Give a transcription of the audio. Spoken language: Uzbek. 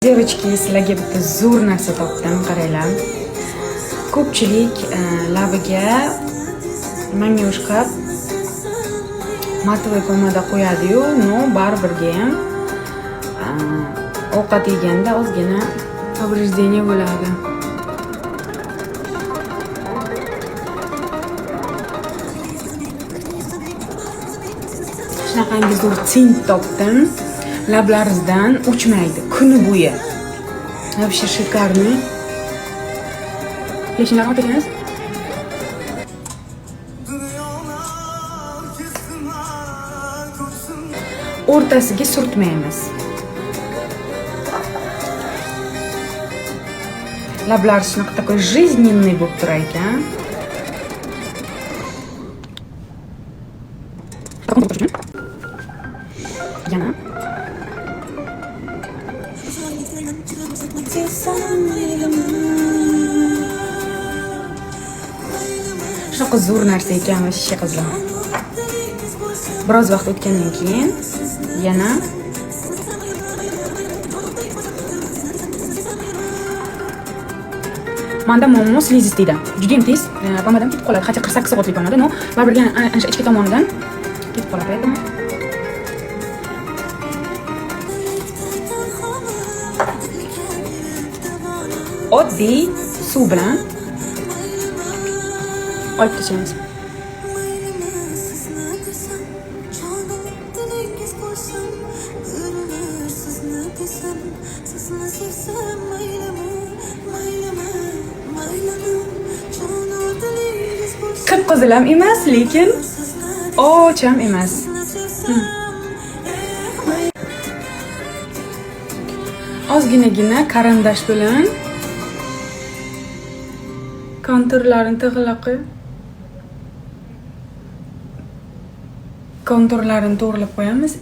Девочки, sizlarga bitta zo'r narsa topdim, qaranglar. Ko'pchilik labiga manyoshkab matvoy pomada qo'yadi-yu, no baribirga ham ovqat yeganda ozgina повреждение bo'ladi. Shunaqangi zo'r tint topdim. Lablaringizdan o'chmaydi kuni bo'yi. Вообще шикарный. Peshinlarni o'taginiz. O'rtasiga surtmaymiz. Lablar shunaqa такой жизненный bo'lib turar ekan. Yana shunaqa zo'r narsa ekan вообще qizlar. Biroz vaqt o'tgandan keyin yana manda muammo slizistida. Juda ham tez pomadan ketib qoladi. Hatto 48 soatlik pomada, no, baribir ana ichki tomonidan ketib qoladi. Oddiy suv bilan olib tashlaymiz. Qip-qizil ham emas, lekin och ham emas. Ozginagina qarindosh bilan konturlarini to'g'rilab qo'yib, konturlarini to'g'rilab qo'yamiz.